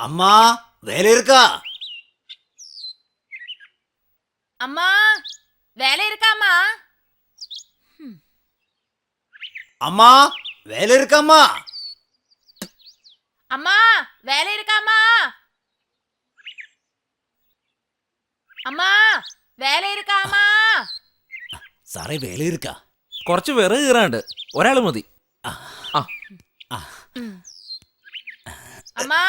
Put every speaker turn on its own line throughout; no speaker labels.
அம்மா வேலை இருக்கா?
அம்மா வேலை இருக்காமா?
அம்மா வேலை இருக்காம்மா?
அம்மா வேலை இருக்காமா? അമ്മാ വേല ഇരിക്കാമാ?
സാറേ വേല ഇരിക്കാ?
കുറച്ച് വിറക് കീറാണ്ട്, ഒരാൾ മതി.
അമ്മാ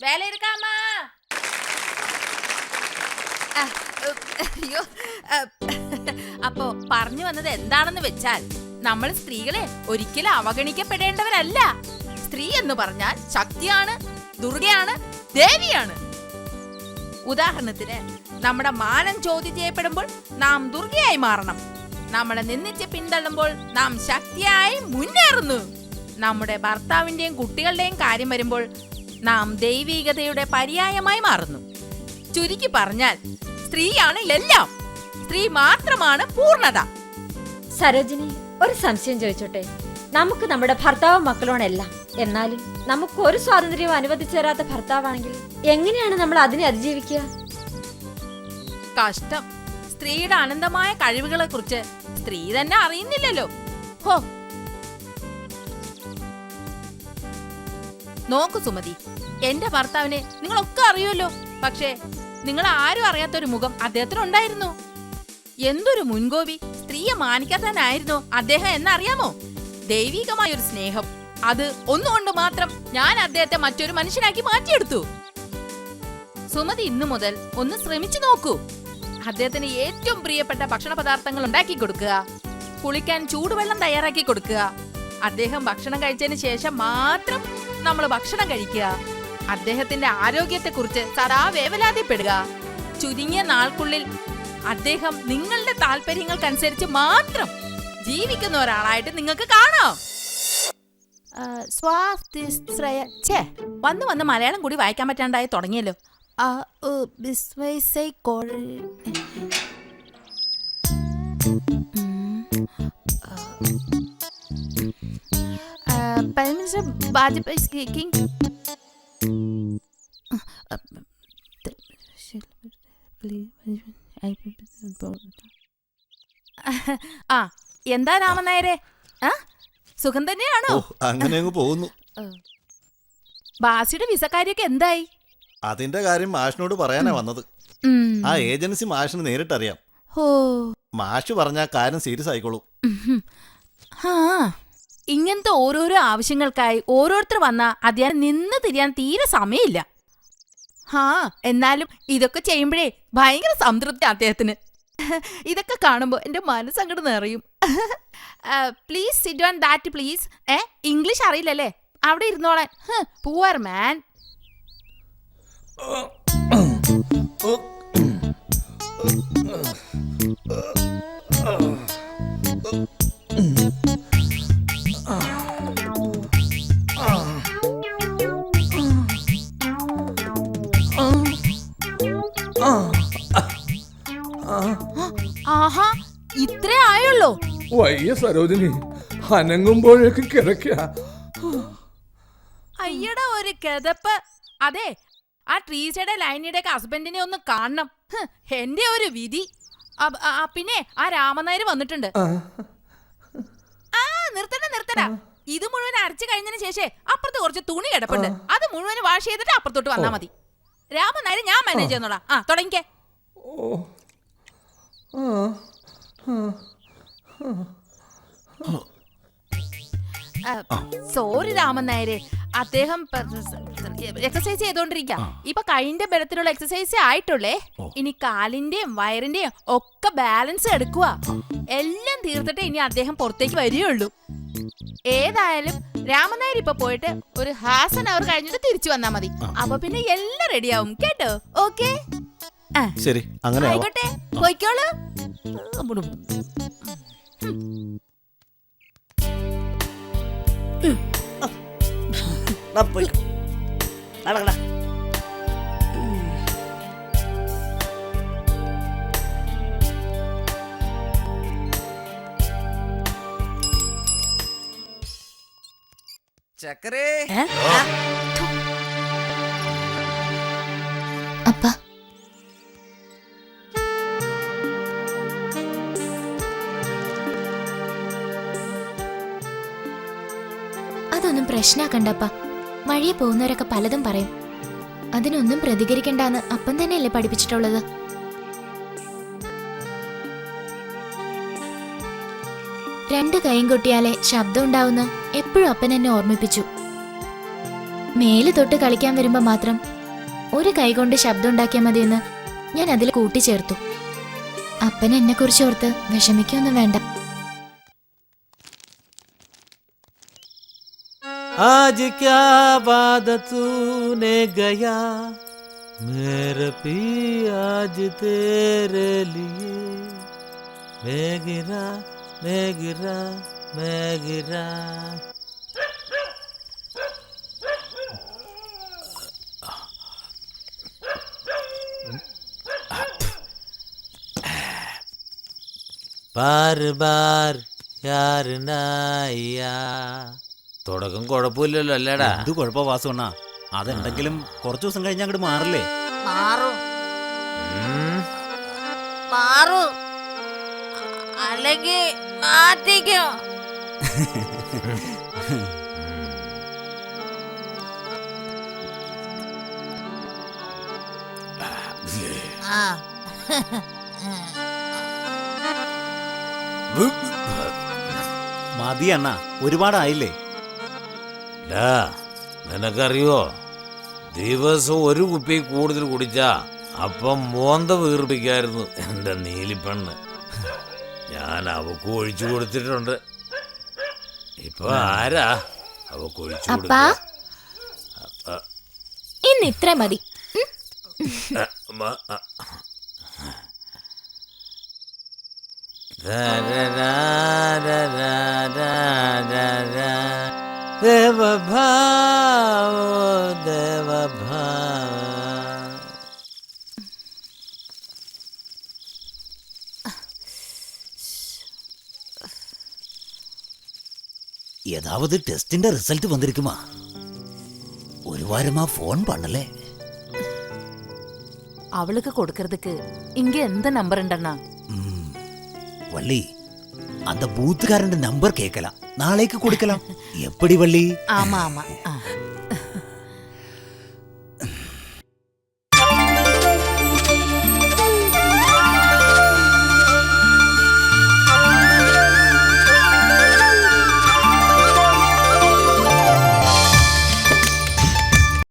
വേല ഇരിക്കാമാ? അയ്യോ, അപ്പോ പറഞ്ഞു വന്നത് എന്താണെന്ന് വെച്ചാൽ, നമ്മൾ സ്ത്രീകളെ ഒരിക്കലും അവഗണിക്കപ്പെടേണ്ടവരല്ല. സ്ത്രീ എന്ന് പറഞ്ഞാൽ ശക്തിയാണ്, ദുർഗയാണ്, ദേവിയാണ്. ഉദാഹരണത്തിന്, നമ്മുടെ മാനം ചോദ്യം ചെയ്യപ്പെടുമ്പോൾ നാം ദുർഗയായി മാറണം. നമ്മളെ നിന്ദിച്ച് പിന്തള്ളുമ്പോൾ നാം ശക്തിയായി മുന്നേറുന്നു. നമ്മുടെ ഭർത്താവിന്റെയും കുട്ടികളുടെയും കാര്യം വരുമ്പോൾ നാം ദൈവികതയുടെ പര്യായമായി മാറുന്നു. ചുരുക്കി പറഞ്ഞാൽ, സ്ത്രീയാണ് എല്ലാം. സ്ത്രീ മാത്രമാണ് പൂർണ്ണത.
സരോജിനി, ഒരു സംശയം ചോദിച്ചോട്ടെ? നമുക്ക് നമ്മുടെ ഭർത്താവും മക്കളോണെല്ലാം, എന്നാലും നമുക്ക് ഒരു സ്വാതന്ത്ര്യവും അനുവദിച്ചു തരാത്ത ഭർത്താവാണെങ്കിൽ എങ്ങനെയാണ് നമ്മൾ അതിനെ അതിജീവിക്കുക?
കഷ്ടം. സ്ത്രീയുടെ അനന്തമായ കഴിവുകളെ കുറിച്ച് സ്ത്രീ തന്നെ അറിയുന്നില്ലല്ലോ. ഹോ, നോക്കു സുമതി, എന്റെ ഭർത്താവിനെ നിങ്ങളൊക്കെ അറിയുമല്ലോ. പക്ഷേ നിങ്ങൾ ആരും അറിയാത്തൊരു മുഖം അദ്ദേഹത്തിനുണ്ടായിരുന്നു. എന്തൊരു മുൻകോപി, സ്ത്രീയെ മാനിക്കാത്തനായിരുന്നു അദ്ദേഹം എന്നറിയാമോ? ദൈവികമായൊരു സ്നേഹം, അത് ഒന്നുകൊണ്ട് മാത്രം ഞാൻ അദ്ദേഹത്തെ മറ്റൊരു മനുഷ്യനാക്കി മാറ്റിയെടുത്തു. സുമതി ഇന്നു മുതൽ ഒന്ന് ശ്രമിച്ചു നോക്കൂ. അദ്ദേഹത്തിന് ഏറ്റവും പ്രിയപ്പെട്ട ഭക്ഷണ പദാർത്ഥങ്ങൾ ഉണ്ടാക്കി കൊടുക്കുക, കുളിക്കാൻ ചൂടുവെള്ളം തയ്യാറാക്കി കൊടുക്കുക. അദ്ദേഹം ഭക്ഷണം കഴിച്ചതിന് ശേഷം മാത്രം നമ്മൾ ഭക്ഷണം കഴിക്കുക. അദ്ദേഹത്തിന്റെ ആരോഗ്യത്തെക്കുറിച്ച് സദാ വേവലാതിപ്പെടുക. ചുരുങ്ങിയ നാൾക്കുള്ളിൽ അദ്ദേഹം നിങ്ങളുടെ താല്പര്യങ്ങൾക്കനുസരിച്ച് മാത്രം ജീവിക്കുന്ന ഒരാളായിട്ട് നിങ്ങൾക്ക് കാണാം. വന്ന് വന്ന് മലയാളം കൂടി വായിക്കാൻ പറ്റാണ്ടായി തുടങ്ങിയല്ലോ. ആ, എന്താ രാമനായരെ, സുഖം തന്നെയാണോ?
അങ്ങനെ അങ്ങ് പോകുന്നു.
ബാസിയുടെ വിസക്കാര്യൊക്കെ എന്തായി?
അതിന്റെ കാര്യം മാഷിനോട് പറയാനാ വന്നത്. ആ ഏജൻസി മാഷിന് നേരിട്ടറിയാം. മാഷ് പറഞ്ഞ കാര്യം സീരിയസ് ആയിക്കോളും.
ഇങ്ങനത്തെ ഓരോരോ ആവശ്യങ്ങൾക്കായി ഓരോരുത്തർ വന്നാ അദ്ദേഹം നിന്ന് തിരിയാൻ തീരെ സമയമില്ല. എന്നാലും ഇതൊക്കെ ചെയ്യുമ്പോഴേ ഭയങ്കര സംതൃപ്തി അദ്ദേഹത്തിന്. ഇതൊക്കെ കാണുമ്പോ എന്റെ മനസ്സങ്ങോട്ട് നിറയും. Please sit on that please. English അറിയില്ലല്ലേ? അവിടെ ഇരുന്നോളാൻ. പൂവർ മാൻ. ആഹാ, ഇത്രേ ആയുള്ളൂ?
വയ്യ സരോജിനി, അനങ്ങുമ്പോഴേക്ക് കിടക്കുക.
അയ്യടാ ഒരു കിതപ്പ്. അതെ, ആ ട്രീസയുടെ ലൈനിയുടെ ഹസ്ബൻഡിനെ ഒന്ന് കാണണം. എന്റെ ഒരു വിധി. പിന്നെ ആ രാമനായർ വന്നിട്ടുണ്ട്. നിർത്തടാ. ഇത് മുഴുവൻ അരച്ചു കഴിഞ്ഞതിന് ശേഷം അപ്പുറത്ത് കുറച്ച് തുണി കിടപ്പുണ്ട്. അത് മുഴുവൻ വാഷ് ചെയ്തിട്ട് അപ്പുറത്തോട്ട് വന്നാ മതി. രാമനായർ ഞാൻ മാനേജ് ചെയ്യുന്നോളാം. തുടങ്ങിക്കേ. സോറി രാമനായരെ, അദ്ദേഹം എക്സസൈസ് ചെയ്തോണ്ടിരിക്ക. ഇപ്പൊ കൈന്റെ ബലത്തിലുള്ള എക്സസൈസ് ആയിട്ടുള്ളേ. ഇനി കാലിന്റെയും വയറിന്റെയും ഒക്കെ ബാലൻസ് എടുക്കുക. എല്ലാം തീർത്തിട്ട് ഇനി അദ്ദേഹം പുറത്തേക്ക് വരികയുള്ളൂ. ഏതായാലും രാമനായർ ഇപ്പൊ പോയിട്ട് ഒരു ഹാഫ് ആൻ അവർ കഴിഞ്ഞിട്ട് തിരിച്ചു വന്നാ മതി. അപ്പൊ പിന്നെ എല്ലാം റെഡിയാവും കേട്ടോ. ഓക്കെ,
ശരി, അങ്ങനെ
ആയിക്കോട്ടെ, പോയിക്കോളൂ.
നടക്കടാ.
ചക്കരേ,
அப்பா അതൊന്നും പ്രശ്നാക്കണ്ടപ്പ. വഴിയെ പോകുന്നവരൊക്കെ പലതും പറയും. അതിനൊന്നും പ്രതികരിക്കണ്ടെന്ന് അപ്പം തന്നെയല്ലേ പഠിപ്പിച്ചിട്ടുള്ളത്. രണ്ട് കൈയും കൊട്ടിയാലേ ശബ്ദം ഉണ്ടാവുന്ന എപ്പോഴും അപ്പൻ എന്നെ ഓർമ്മിപ്പിച്ചു. മേല് തൊട്ട് കളിക്കാൻ വരുമ്പോ മാത്രം ഒരു കൈ കൊണ്ട് ശബ്ദം ഉണ്ടാക്കിയാൽ മതിയെന്ന് ഞാൻ അതിൽ കൂട്ടിച്ചേർത്തു. അപ്പൻ എന്നെ കുറിച്ച് ഓർത്ത് വിഷമിക്കൊന്നും വേണ്ട.
आज क्या वादा तूने गया मेरे पी आज तेरे लिए मैं गिरा मैं गिरा मैं गिरा. बार बार यार नाया. തുടക്കം കുഴപ്പമില്ലല്ലോ അല്ലേടാ?
എന്ത് കുഴപ്പ വാസുണ്ണ, അതെന്തെങ്കിലും കുറച്ചു ദിവസം കഴിഞ്ഞ് അങ്ങോട്ട് മാറില്ലേ?
മാറും അല്ലെങ്കിൽ മാറ്റിക്കോ.
മതി അണ്ണ, ഒരുപാടായില്ലേ?
നിനക്കറിയോ, ദിവസം ഒരു കുപ്പി കൂടുതൽ കുടിച്ചാ അപ്പം മോന്ത വീർപ്പിക്കായിരുന്നു എന്റെ നീലിപ്പെണ്ണ്. ഞാൻ അവക്ക് ഒഴിച്ചു കൊടുത്തിട്ടുണ്ട്. ഇപ്പൊ ആരാ അവക്ക് ഒഴിച്ചു
അപ്പാ ഇന്ന് ഇത്ര മതി.
ദേവഭാവ ദേവഭാവ.
ஏதாவது டெஸ்டின் ரிசல்ட் வந்திருக்குமா? ஒரு வாரமா ஃபோன் பண்ணல.
அவளுக்கு கொடுக்கறதுக்கு இங்க எந்த நம்பர் உண்டண்ணா?
வள்ளி, அந்த பூத்துக்காரன் நம்பர் கேட்கலாம், நாளைக்கு கொடுக்கலாம். எப்படி வள்ளி?
ஆமா ஆமா.